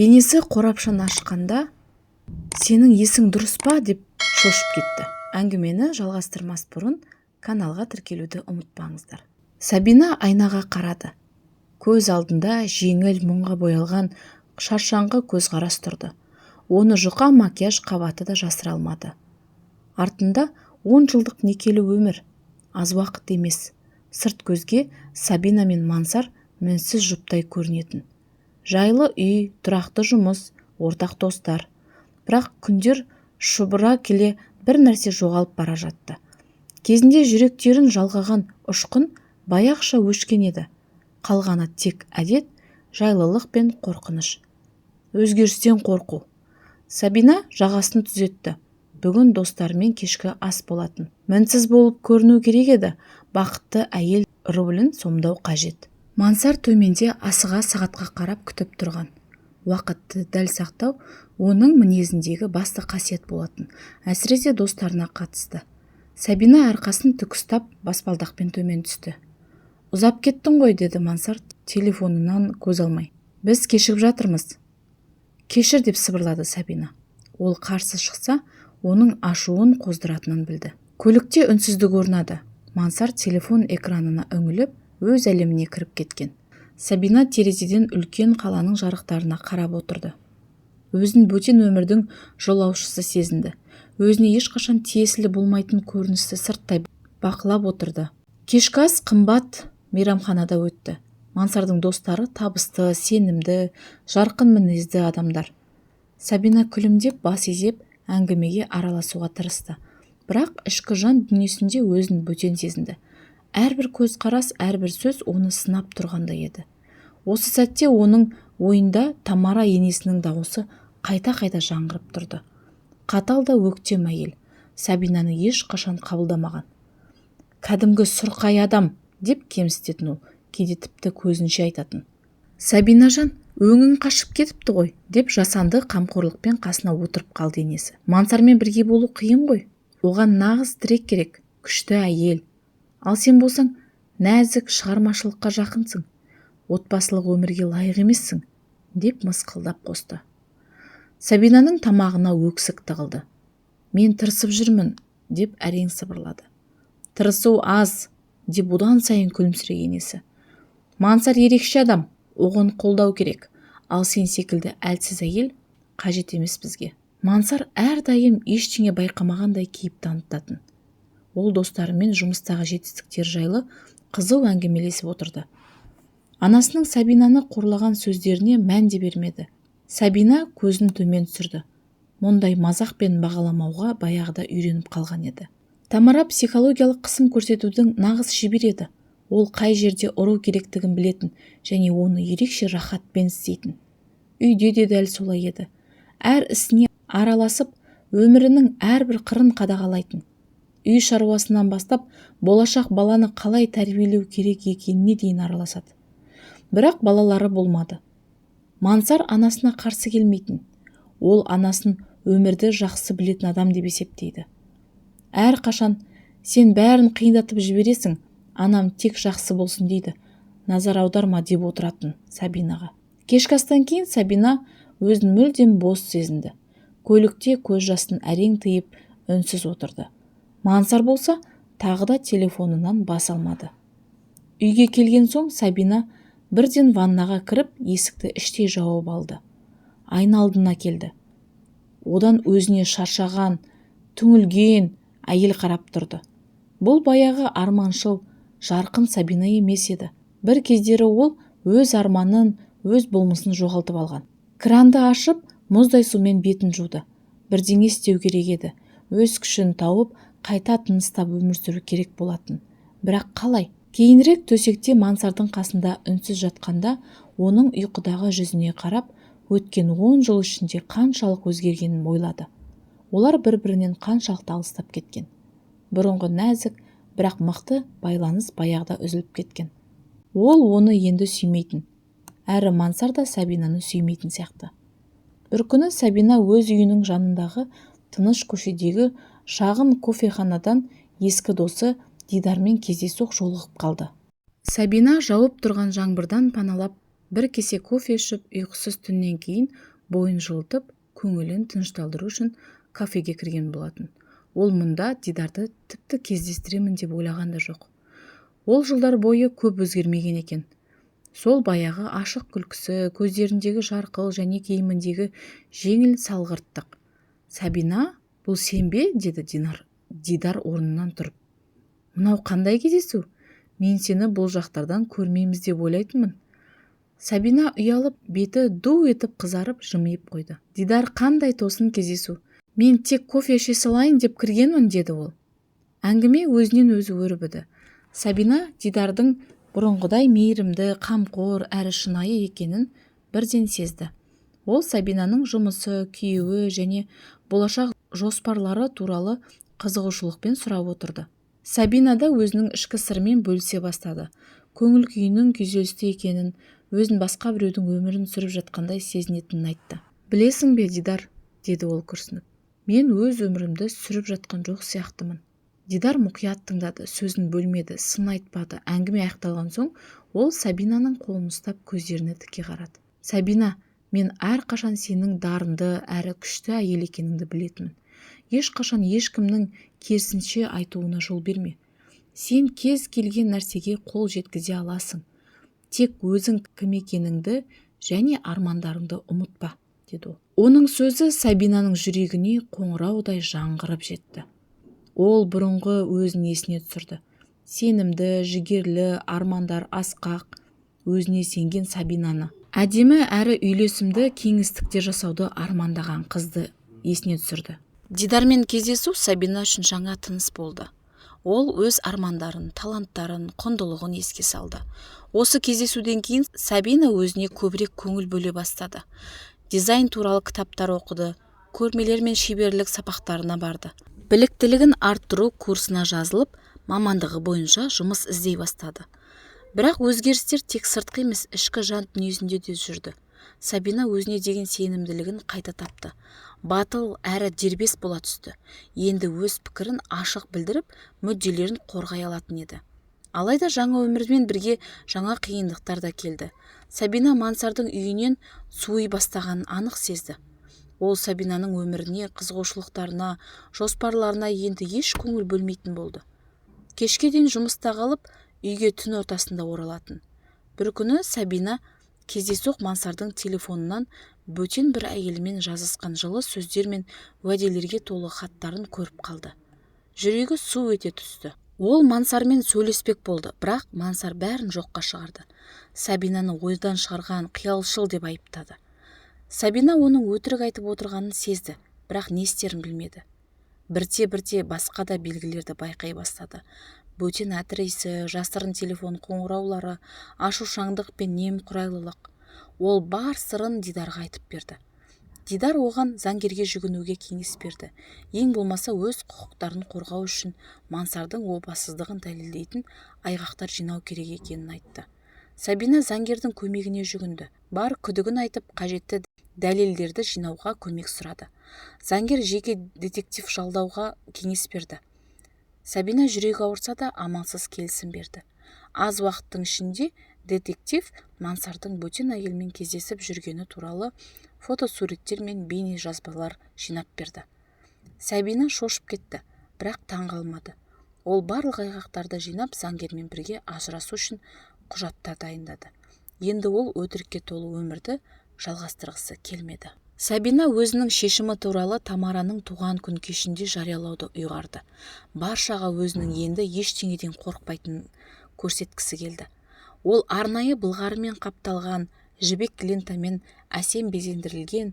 енесі қорапшаны ашқанда сенің есің дұрыс па деп шошып кетті. Әңгімені жалғастырмас бұрын каналға тіркелуді ұмытпаңыздар. Сабина айнаға қарады. Көз алдында жеңіл мұңға боялған шаршаңқы көзқарас тұрды. Оны жұқа макияж қабаты да жасыра алмады. Артында 10 жылдық некелі өмір, аз уақыт емес. Сырт көзге Сабина мен Мансар мінсіз жұптай көрінетін. Жайлы үй, тұрақты жұмыс, ортақ достар. Бірақ күндер шұбыра келе бір нәрсе жоғалып бара жатты. Кезінде жүректерін жалғаған ұшқын баяғыша өшкен еді. Қалғаны тек әдет, жайлылық пен қорқыныш. Өзгерістен қорқу. Сабина жағасын түзетті. Бүгін достарымен кешкі ас болатын. Мінсіз болып көріну керек еді. Бақытты әйел рөлін сомдау қажет. Мансар төменде асыға сағатқа қарап күтіп тұрған. Уақытты дәл сақтау оның мінезіндегі басты қасиет болатын, әсіресе достарына қатысты. Сабина арқасын тік ұстап баспалдақпен төмен түсті. Ұзап кеттің ғой, деді Мансар телефонынан көз алмай. Біз кешігіп жатырмыз. Кешір, деп сыбырлады Сабина. Ол қарсы шықса, оның ашуын қоздыратынын білді. Көлікте үнсіздік орнады. Мансар телефон экранына үңіліп, өз әлеміне кіріп кеткен. Сабина терезеден үлкен қаланың жарықтарына қарап отырды. Өзін бөтен өмірдің жолаушысы сезінді. Өзіне ешқашан тиесілі болмайтын көріністі сырттай бақылап отырды. Кешкі ас қымбат мейрамханада өтті. Мансардың достары табысты, сенімді, жарқын мінезді адамдар. Сабина күлімдеп бас изеп әңгімеге араласуға тырысты. Бірақ ішкі жан дүниесінде өзін бөтен сезінді. Әрбір көзқарас, әрбір сөз оны сынап тұрғандай еді. Осы сәтте оның ойында Тамара енесінің дауысы қайта-қайта жаңғырып тұрды. Қатал да өктем әйел, Сабинаны ешқашан қабылдамаған. Кәдімгі сұрқай адам, деп кемсітетін ол, кейде тіпті көзінше айтатын. Сабинажан, өңің қашып кетіпті ғой, деп жасанды қамқорлықпен қасына отырып қалды енесі. Мансармен бірге болу қиын ғой. Оған нағыз тірек керек, күшті әйел. Ал сен болсаң, нәзік, шығармашылыққа жақынсың. Отбасылық өмірге лайық емессің, деп мысқылдап қосты. Сабинаның тамағына өксік тығылды. Мен тырысып жүрмін, деп әрең сыбырлады. Тырысу аз, деп одан сайын күлімсіреген енесі. Мансар ерекше адам, оған қолдау керек. Ал сен секілді әлсіз әйел қажет емес бізге. Мансар әрдайым ештеңе байқамағандай кейіп танытатын. Ол достарымен жұмыстағы жетістіктер жайлы қызу әңгімелесіп отырды. Анасының Сабинаны қорлаған сөздеріне мән де бермеді. Сабина көзін төмен түсірді. Мұндай мазақ пен бағаламауға баяғыда үйреніп қалған еді. Тамара психологиялық қысым көрсетудің нағыз шебер еді. Ол қай жерде ұру керектігін білетін және оны ерекше рахатпен істейтін. Үйде де дәл солай еді. Әр ісіне араласып, өмірінің әрбір қырын қадағалайтын. Үй шаруасынан бастап, болашақ баланы қалай тәрбиелеу керек екеніне дейін араласады. Бірақ балалары болмады. Мансар анасына қарсы келмейтін. Ол анасын өмірді жақсы білетін адам деп есептейді. Әр қашан сен бәрін қиындатып жібересің, анам тек жақсы болсын дейді. Назар аударма деп отыратын Сабинаға. Кешкі астан кейін Сабина өзін мүлдем бос сезінді. Көлікте көз жасын әрең тыйып үнсіз отырды. Мансар болса, тағы да телефонынан бас алмады. Үйге келген соң Сабина бірден ваннаға кіріп, есікті іштей жауып алды. Айна алдына келді. Одан өзіне шаршаған, түңілген әйел қарап тұрды. Бұл баяғы арманшыл, жарқын Сабина емес еді. Бір кездері ол өз арманын, өз болмысын жоғалтып алған. Кранды ашып, мұздай сумен бетін жуды. Бірдеңе істеу керек еді. Өз күшін тауып, қайта тыныстап өмір сүру керек болатын. Бірақ қалай? Кейінірек төсекте Мансардың қасында үнсіз жатқанда, оның ұйқыдағы жүзіне қарап, өткен 10 жыл ішінде қаншалық өзгергенін ойлады. Олар бір-бірінен қаншалықты алыстап кеткен. Бұрынғы нәзік, бірақ мықты байланыс баяғыда үзіліп кеткен. Ол оны енді сүймейтін. Әрі Мансар да Сабинаны сүймейтін сияқты. Бір күні Сабина өз үйінің жанындағы тыныш көшедегі шағын кофеханадан ескі досы Дидармен кездейсоқ жолығып қалды. Сабина жауып тұрған жаңбырдан паналап бір кесе кофе ішіп ұйқысыз түннен кейін бойын жылытып көңілін тынышталдыру үшін кафеге кірген болатын. Ол мұнда Дидарды тіпті кездестіремін деп ойлаған да жоқ. Ол жылдар бойы көп өзгермеген екен. Сол баяғы ашық күлкісі, көздеріндегі жарқыл және киіміндегі жеңіл салғырттық. «Сабина, бұл сен бе?» деді Дидар орнынан тұрып. «Мынау қандай кездесу? Мен сені бұл жақтардан көрмейміз деп ойлайтынмын». Сабина ұялып, беті ду етіп қызарып жымиып қойды. «Дидар, қандай тосын кездесу? Мен тек кофе іше салайын деп кіргенмін», деді ол. Әңгіме өзінен өзі өрбіді. Сабина Дидардың бұрынғыдай мейірімді, қамқор әрі шынайы екенін бірден сезді. Ол Сабинаның жұмысы, күйеуі және болашақ жоспарлары туралы қызығушылықпен сұрап отырды. Сабина да өзінің ішкі сырымен бөлісе бастады. Көңіл күйінің күйзелісте екенін, өзін басқа біреудің өмірін сүріп жатқандай сезінетінін айтты. «Білесің бе, Дидар?» деді ол күрсініп. «Мен өз өмірімді сүріп жатқан жоқ сияқтымын». Дидар мұқият тыңдады, сөзін бөлмеді, сын айтпады. Әңгіме аяқталған соң ол Сабинаның қолын ұстап көздеріне тіке қарады. «Сабина, мен әрқашан сенің дарынды әрі күшті әйел екеніңді білетінмін. Ешқашан ешкімнің керісінше айтуына жол берме. Сен кез келген нәрсеге қол жеткізе аласың. Тек өзің кім екеніңді және армандарыңды ұмытпа», деді ол. Оның сөзі Сабинаның жүрегіне қоңыраудай жаңғырып жетті. Ол бұрынғы өзін есіне түсірді. Сенімді, жігерлі, армандар асқақ, өзіне сенген Сабинаны. Әдемі әрі үйлесімді кеңістікте жасауды армандаған қызды есіне түсірді. Дидармен кездесу Сабина үшін жаңа тыныс болды. Ол өз армандарын, таланттарын, құндылығын еске салды. Осы кездесуден кейін Сабина өзіне көбірек көңіл бөле бастады. Дизайн туралы кітаптар оқыды, көрмелер мен шеберлік сабақтарына барды. Біліктілігін арттыру курсына жазылып, мамандығы бойынша жұмыс іздей бастады. Бірақ өзгерістер тек сыртқы емес, ішкі жан дүниесінде де жүрді. Сабина өзіне деген сенімділігін қайта тапты. Батыл әрі дербес бола түсті. Енді өз пікірін ашық білдіріп, мүдделерін қорғай алатын еді. Алайда жаңа өмірмен бірге жаңа қиындықтар да келді. Сабина Мансардың үйінен суый бастағанын анық сезді. Ол Сабинаның өміріне, қызығушылықтарына, жоспарларына енді еш көңіл бөлмейтін болды. Кешке дейін жұмыста қалып, үйге түн ортасында оралатын. Бір күні Сабина кездейсоқ Мансардың телефонынан бөтен бір әйелмен жазысқан жылы сөздер мен уәделерге толы хаттарын көріп қалды. Жүрегі су ете түсті. Ол Мансармен сөйлеспек болды, бірақ Мансар бәрін жоққа шығарды. Сабинаны ойдан шығарған, қиялшыл деп айыптады. Сабина оның өтірік айтып отырғанын сезді, бірақ не істерін білмеді. Бірте-бірте басқа да белгілерді байқай бастады. Бөтен әтірейсі, жасырын телефон қоңыраулары, ашушаңдық пен немқұрайлылық. Ол бар сырын Дидарға айтып берді. Дидар оған заңгерге жүгінуге кеңес берді. Ең болмаса өз құқықтарын қорғау үшін Мансардың опасыздығын дәлелдейтін айғақтар жинау керек екенін айтты. Сабина заңгердің көмегіне жүгінді. Бар күдігін айтып, қажетті дәлелдерді жинауға көмек сұрады. Заңгер жеке детектив жалдауға кеңес берді. Сабина жүрегі ауырса да амалсыз келісім берді. Аз уақыттың ішінде детектив Мансардың бөтен әйелмен кездесіп жүргені туралы фотосуреттер мен бейне жазбалар жинап берді. Сабина шошып кетті, бірақ таң қалмады. Ол барлық айғақтарды жинап, заңгермен бірге ажырасу үшін құжаттар дайындады. Енді ол өтірікке толы өмірді жалғастырғысы келмеді. Сабина өзінің шешімі туралы Тамараның туған күн кешінде жариялауды ұйғарды. Баршаға өзінің енді ештеңеден қорықпайтынын көрсеткісі келді. Ол арнайы былғарымен қапталған, жібек лентамен әсем безендірілген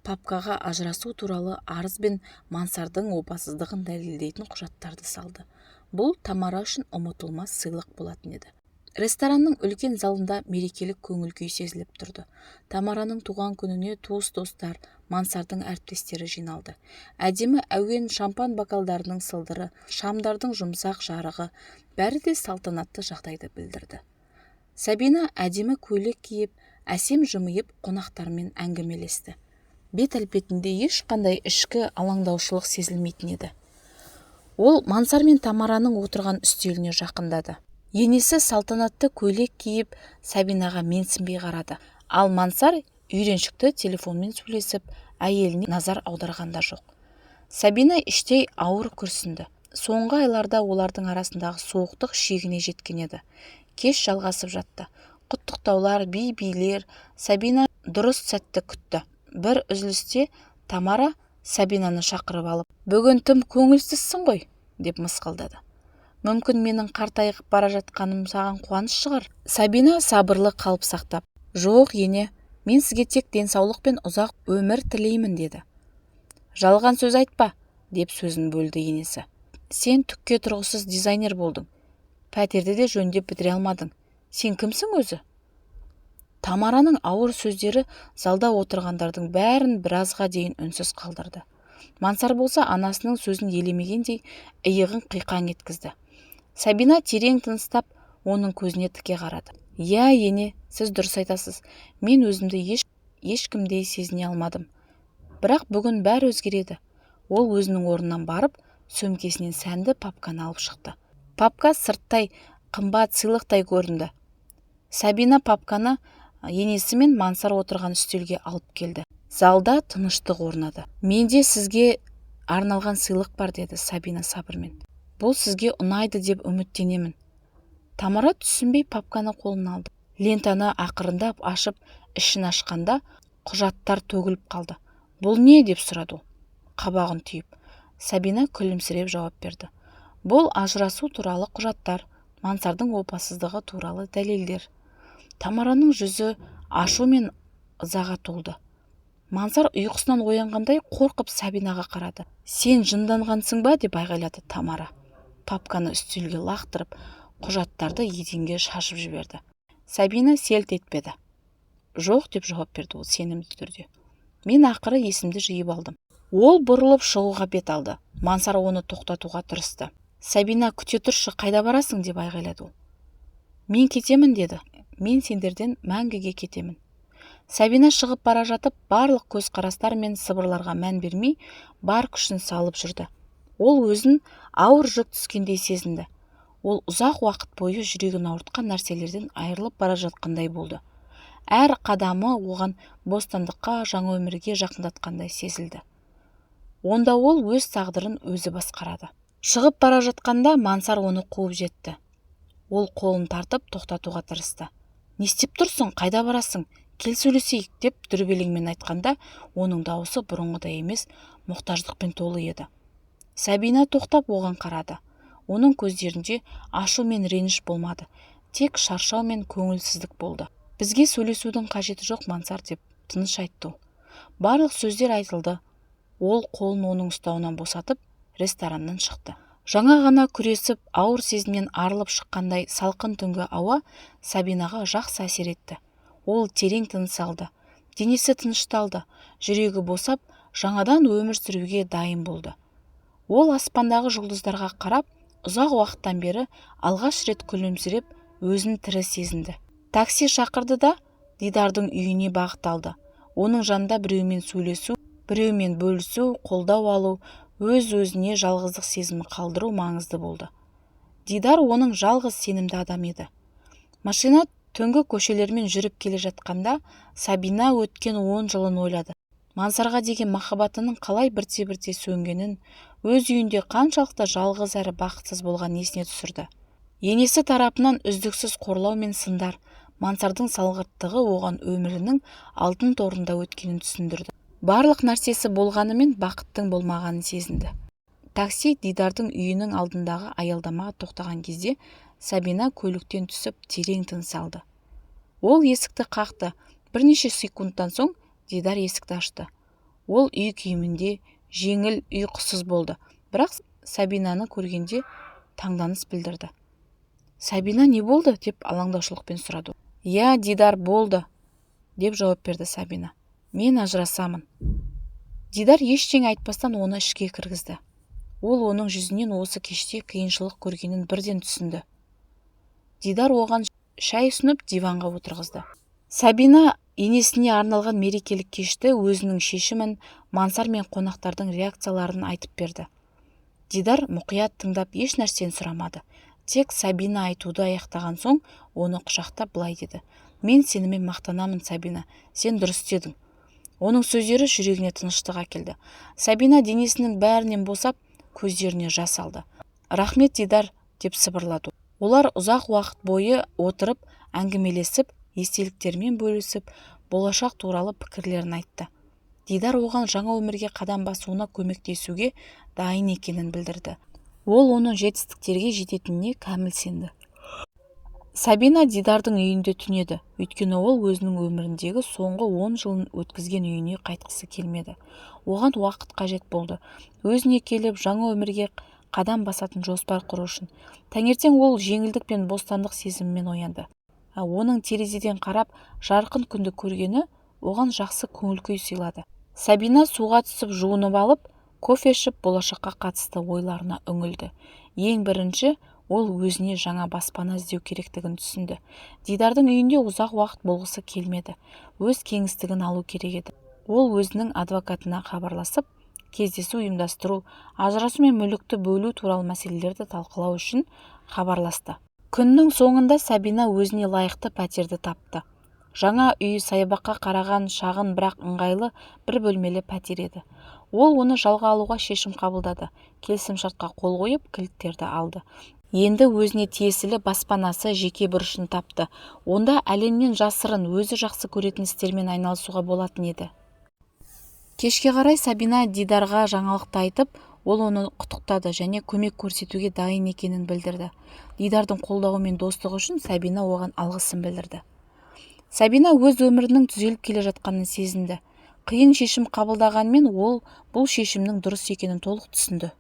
папкаға ажырасу туралы арыз бен Мансардың опасыздығын дәлелдейтін құжаттарды салды. Бұл Тамара үшін ұмытылмас сыйлық болатын еді. Ресторанның үлкен залында мерекелік көңіл күй сезіліп тұрды. Тамараның туған күніне туыс-достар, Мансардың әріптестері жиналды. Әдемі әуен, шампан бокалдарының сылдыры, шамдардың жұмсақ жарығы, бәрі де салтанатты жағдайды білдірді. Сабина әдемі көйлек киіп, әсем жымиып, қонақтармен әңгімелесті. Бет әлпетінде ешқандай ішкі алаңдаушылық сезілмейтін еді. Ол Мансар мен Тамараның отырған үстеліне жақындады. Енесі салтанатты көйлек киіп Сабинаға менсінбей қарады. Ал Мансар үйреншікті телефонмен сөйлесіп, әйеліне назар аударғанда жоқ. Сабина іштей ауыр күрсінді. Соңғы айларда олардың арасындағы суықтық шегіне жеткен еді. Кеш жалғасып жатты. Құттықтаулар, би-билер. Сабина дұрыс сәтті күтті. Бір үзілісте Тамара Сабинаны шақырып алып, «Бүгін тым көңілсізсің ғой», деп мысқылдады. «Мүмкін менің қартайып бара жатқаным саған қуаныш шығар». Сабина сабырлы қалып сақтап, «Жоқ, ене, мен сізге тек денсаулық пен ұзақ өмір тілеймін», деді. «Жалған сөз айтпа», деп сөзін бөлді енесі. «Сен түкке тұрғысыз дизайнер болдың. Пәтерді де жөндеп бітіре алмадың. Сен кімсің өзі?» Тамараның ауыр сөздері залда отырғандардың бәрін біразға дейін үнсіз қалдырды. Мансар болса анасының сөзін елемегендей иығын қиқаң еткізді. Сабина терең тыныстап оның көзіне тіке қарады. «Иә, ене, сіз дұрыс айтасыз. Мен өзімді ешкімдей сезіне алмадым. Бірақ бүгін бәрі өзгереді». Ол өзінің орнынан барып, сөмкесінен сәнді папканы алып шықты. Папка сырттай қымбат сыйлықтай көрінді. Сабина папканы енесі мен Мансар отырған үстелге алып келді. Залда тыныштық орнады. «Менде сізге арналған сыйлық бар», деді Сабина сабырмен. «Бұл сізге ұнайды деп үміттенемін». Тамара түсінбей папканы қолына алды. Лентаны ақырындап ашып, ішін ашқанда құжаттар төгіліп қалды. «Бұл не?» деп сұрады ол, қабағын түйіп. Сабина күлімсіреп жауап берді. «Бұл ажырасу туралы құжаттар, Мансардың опасыздығы туралы дәлелдер». Тамараның жүзі ашу мен ызаға толды. Мансар ұйқысынан оянғандай қорқып Сабинаға қарады. «Сен жынданғансың ба?» деп айғайлады Тамара. Папканы үстелге лақтырып, құжаттарды еденге шашып жіберді. Сабина селт етпеді. «Жоқ» деп жауап берді ол сенімді түрде. «Мен ақыры есімді жиып алдым». Ол бұрылып шығуға бет алды. Мансар оны тоқтатуға тырысты. «Сабина, күте тұршы, қайда барасың?» деп айғайлады ол. «Мен кетемін», деді. «Мен сендерден мәңгіге кетемін». Сабина шығып бара жатып, барлық көзқарастар мен сыбырларға мән бермей, бар күшін салып жүрді. Ол өзін ауыр жүк түскендей сезінді. Ол ұзақ уақыт бойы жүрегін ауыртқан нәрселерден айырылып бара жатқандай болды. Әр қадамы оған бостандыққа, жаңа өмірге жақындатқандай сезілді. Онда ол өз тағдырын өзі басқарады. Шығып бара жатқанда Мансар оны қуып жетті. Ол қолын тартып тоқтатуға тырысты. «Не істеп тұрсың? Қайда барасың? Кел сөйлесейік», деп дүрбелеңмен айтқанда, оның дауысы бұрынғыдай емес, мұқтаждықпен толы еді. Сабина тоқтап оған қарады. Оның көздерінде ашу мен реніш болмады, тек шаршау мен көңілсіздік болды. «Бізге сөйлесудің қажеті жоқ, Мансар», деп тыныш айтты ол. Барлық сөздер айтылды. Ол қолын оның ұстауынан босатып, рестораннан шықты. Жаңа ғана күресіп, ауыр сезімнен арылып шыққандай салқын түнгі ауа Сабинаға жақсы әсер етті. Ол терең тыныс алды. Денесі тынышталды. Жүрегі босап, жаңадан өмір сүруге дайын болды. Ол аспандағы жұлдыздарға қарап, ұзақ уақыттан бері алғаш рет күлімсіреп, өзін тірі сезінді. Такси шақырды да Дидардың үйіне бағыт алды. Оның жанында біреумен сөйлесу, біреумен бөлісу, қолдау алу, өз-өзіне жалғыздық сезімі қалдыру маңызды болды. Дидар оның жалғыз сенімді адам еді. Машина түнгі көшелермен жүріп келе жатқанда Сабина өткен 10 жылын ойлады. Мансарға деген махаббатының қалай бірте-бірте сөнгенін, өз үйінде қаншалықты жалғыз әрі бақытсыз болған есіне түсірді. Енесі тарапынан үздіксіз қорлау мен сындар, Мансардың салғырттығы оған өмірінің алтын торында өткенін түсіндірді. Барлық нәрсесі болғанымен бақыттың болмағанын сезінді. Такси Дидардың үйінің алдындағы аялдамаға тоқтаған кезде Сабина көліктен түсіп терең тыныс алды. Ол есікті қақты. Бірнеше секундтан соң Дидар есікті ашты. Ол үй киімінде, жеңіл, ұйқысыз болды. Бірақ Сабинаны көргенде таңданыс білдірді. «Сабина, не болды?» деп алаңдаушылықпен сұрады. «Иә, Дидар, болды», деп жауап берді Сабина. «Мен ажырасамын». Дидар ештеңе айтпастан оны ішке кіргізді. Ол оның жүзінен осы кеште қиыншылық көргенін бірден түсінді. Дидар оған шай ұсынып диванға отырғызды. Сабина енесіне арналған мерекелік кешті өзінің шешімін, Мансар мен қонақтардың реакцияларын айтып берді. Дидар мұқият тыңдап еш нәрсені сұрамады. Тек Сабина айтуды аяқтаған соң оны құшақтап былай деді: мен сенімен мақтанамын, Сабина, сен дұрыс дедің. Оның сөздері жүрегіне тыныштық әкелді. Сабина денесінің бәрінен босап, көздеріне жас алды. Рахмет, Дидар, деп сыбырлады. Олар ұзақ уақыт бойы отырып, әңгімелесіп, естеліктермен бөлісіп, болашақ туралы пікірлерін айтты. Дидар оған жаңа өмірге қадам басуына көмектесуге дайын екенін білдірді. Ол оның жетістіктерге жететініне кәміл сенді. Сабина Дидардың үйінде түнеді, өйткені ол өзінің өміріндегі соңғы 10 жылын өткізген үйіне қайтқысы келмеді. Оған уақыт қажет болды. Өзіне келіп, жаңа өмірге қадам басатын жоспар құру үшін. Таңертең ол жеңілдік пен бостандық сезімімен оянды. Оның терезеден қарап, жарқын күнді көргені оған жақсы көңіл-күй сыйлады. Сабина суға түсіп жуынып алып, кофе ішіп, болашаққа қатысты ойларына үңілді. Ең бірінші, ол өзіне жаңа баспана іздеу керектігін түсінді. Дидардың үйінде ұзақ уақыт болғысы келмеді. Өз кеңістігін алу керек еді. Ол өзінің адвокатына хабарласып, кездесу ұйымдастыру, ажырасу мен мүлікті бөлу туралы мәселелерді талқылау үшін хабарласты. Күннің соңында Сабина өзіне лайықты пәтерді тапты. Жаңа үй саябаққа қараған шағын бірақ ыңғайлы бір бөлмелі пәтер еді. Ол оны жалға алуға шешім қабылдады. Келісімшартқа қол қойып, кілттерді алды. Енді өзіне тиесілі баспанасы, жеке бұрышын тапты. Онда әлемнен жасырын, өзі жақсы көретін істермен айналысуға болатын еді. Кешке қарай Сабина Дидарға жаңалықты айтып, ол оны құттықтады және көмек көрсетуге дайын екенін білдірді. Дидардың қолдауы мен достығы үшін Сабина оған алғысын білдірді. Сабина өз өмірінің түзеліп келе жатқанын сезінді. Қиын шешім қабылдағанмен ол бұл шешімнің дұрыс екенін толық түсінді.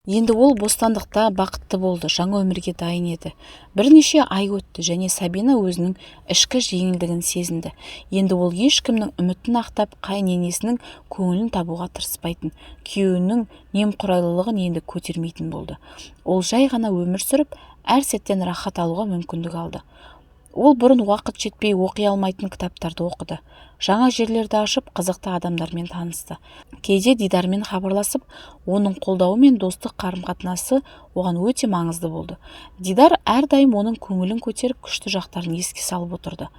Енді ол бостандықта бақытты болды, жаңа өмірге дайын еді. Бірнеше ай өтті және Сабина өзінің ішкі жеңілдігін сезінді. Енді ол ешкімнің үмітін ақтап, қайненесінің көңілін табуға тырыспайтын, күйеуінің немқұрайлылығын енді көтермейтін болды. Ол жай ғана өмір сүріп, әр сәттен рахат алуға мүмкіндік алды. Ол бұрын уақыт жетпей оқи алмайтын кітаптарды оқыды. Жаңа жерлерді ашып, қызықты адамдармен танысты. Кейде Дидармен хабарласып, оның қолдауы мен достық қарым-қатынасы оған өте маңызды болды. Дидар әрдайым оның көңілін көтеріп, күшті жақтарын еске салып отырды.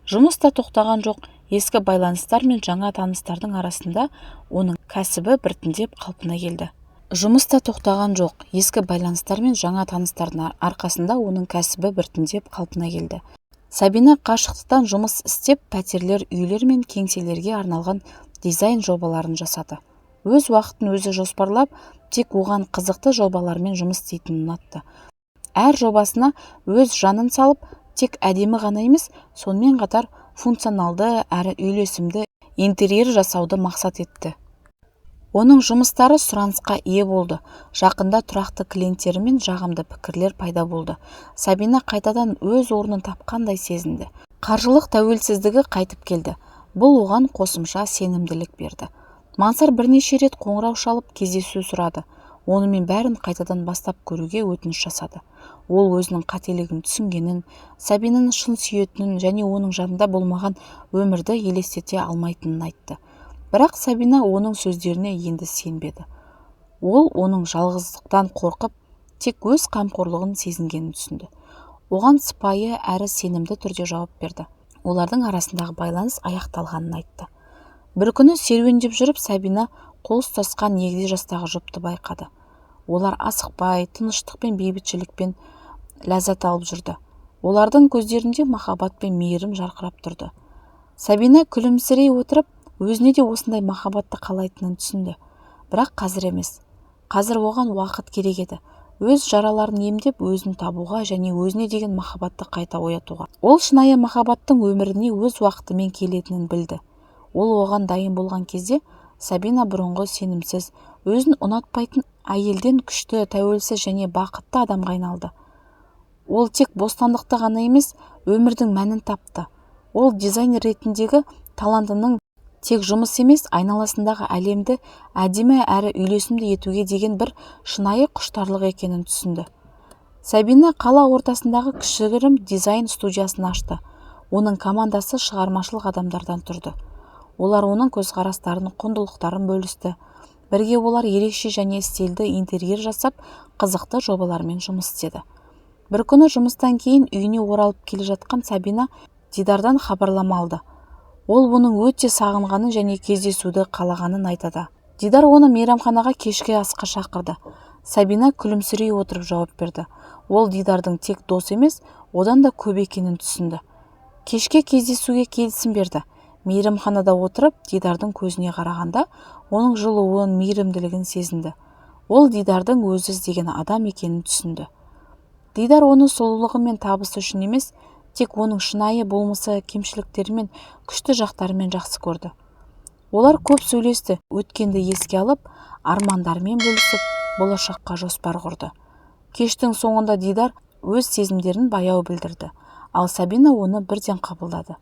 Жұмыс та тоқтаған жоқ. Ескі байланыстар мен жаңа таныстардың арасында оның кәсібі біртіндеп қалпына келді. Жұмыста тоқтаған жоқ. Ескі байланыстар мен жаңа таныстардың арқасында оның кәсібі біртіндеп қалпына келді. Сабина қашықтықтан жұмыс істеп, пәтерлер, үйлер мен кеңселерге арналған дизайн жобаларын жасады. Өз уақытын өзі жоспарлап, тек оған қызықты жобалармен жұмыс істейтінін ұнатты. Әр жобасына өз жанын салып, тек әдемі ғана емес, сонымен қатар функционалды әрі үйлесімді интерьер жасауды мақсат етті. Оның жұмыстары сұранысқа ие болды. Жақында тұрақты клиенттері мен жағымды пікірлер пайда болды. Сабина қайтадан өз орнын тапқандай сезінді. Қаржылық тәуелсіздігі қайтып келді. Бұл оған қосымша сенімділік берді. Мансар бірнеше рет қоңырау шалып кездесу сұрады. Онымен бәрін қайтадан бастап көруге өтініш жасады. Ол өзінің қателігін түсінгенін, Сабинаны шын сүйетінін және оның жанында болмаған өмірді елестете алмайтынын айтты. Бірақ Сабина оның сөздеріне енді сенбеді. Ол оның жалғыздықтан қорқып, тек өз қамқорлығын сезінгенін түсінді. Оған сыпайы әрі сенімді түрде жауап берді. Олардың арасындағы байланыс аяқталғанын айтты. Бір күні серуендеп жүріп, Сабина қол ұстасқан егде жастағы жұпты байқады. Олар асықпай, тыныштық пен бейбітшілікпен ләззат алып жүрді. Олардың көздерінде махаббат пен мейірім жарқырап тұрды. Сабина күлімсірей отырып, өзіне де осындай махаббатты қалайтынын түсінді. Бірақ қазір емес. Қазір оған уақыт керек еді. Өз жараларын емдеп, өзін табуға және өзіне деген махаббатты қайта оятуға. Ол шынайы махаббаттың өміріне өз уақытымен келетінін білді. Ол оған дайын болған кезде Сабина бұрынғы сенімсіз, өзін ұнатпайтын әйелден күшті, тәуелсіз және бақытты адамға айналды. Ол тек бостандықты ғана емес, өмірдің мәнін тапты. Ол дизайнер ретіндегі талантының тек жұмыс емес, айналасындағы әлемді әдемі әрі үйлесімді етуге деген бір шынайы құштарлық екенін түсінді. Сабина қала ортасындағы кішігірім дизайн студиясын ашты. Оның командасы шығармашылық адамдардан тұрды. Олар оның көзқарастарын, құндылықтарын бөлісті. Бірге олар ерекше және стильді интерьер жасап, қызықты жобалармен жұмыс істеді. Бір күні жұмыстан кейін үйіне оралып келе жатқан Сабина Дидардан хабарлама алды. Ол бұның өте сағынғанын және кездесуді қалағанын айтады. Дидар оны мейрамханаға кешкі асқа шақырды. Сабина күлімсірей отырып жауап берді. Ол Дидардың тек дос емес, одан да көп екенін түсінді. Кешке кездесуге келісім берді. Мейрамханада отырып, Дидардың көзіне қарағанда, оның жылуын, мейірімділігін сезінді. Ол Дидардың өзі іздеген адам екенін түсінді. Дидар оны сұлулығы мен табысы үшін емес, тек оның шынайы болмысы, кемшіліктері мен күшті жақтарымен жақсы көрді. Олар көп сөйлесті, өткенді еске алып, армандарымен бөлісіп, болашаққа жоспар құрды. Кештің соңында Дидар өз сезімдерін баяу білдірді, ал Сабина оны бірден қабылдады.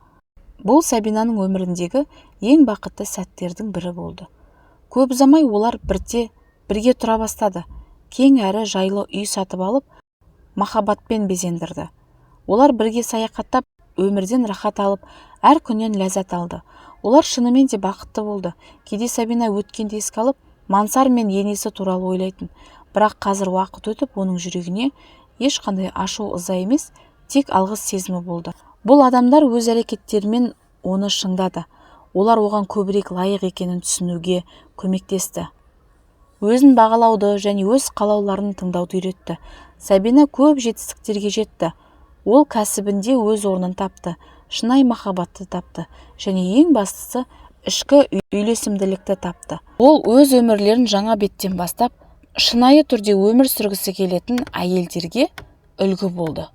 Бұл Сабинаның өміріндегі ең бақытты сәттердің бірі болды. Көп ұзамай олар бірге тұра бастады. Кең әрі жайлы үй сатып алып, махаббатпен безендірді. Олар бірге саяхаттап, өмірден рахат алып, әр күннен ләззат алды. Олар шынымен де бақытты болды. Кейде Сабина өткенді еске алып, Мансар мен енесі туралы ойлайтын. Бірақ қазір уақыт өтіп, оның жүрегіне ешқандай ашу ыза емес, тек алғыс сезімі болды. Бұл адамдар өз әрекеттерімен оны шыңдады. Олар оған көбірек лайық екенін түсінуге көмектесті. Өзін бағалауды және өз қалауларын тыңдауды үйретті. Сабина көп жетістіктерге жетті. Ол кәсібінде өз орнын тапты, шынайы махаббатты тапты және ең бастысы ішкі үйлесімділікті тапты. Ол өз өмірлерін жаңа беттен бастап, шынайы түрде өмір сүргісі келетін әйелдерге үлгі болды.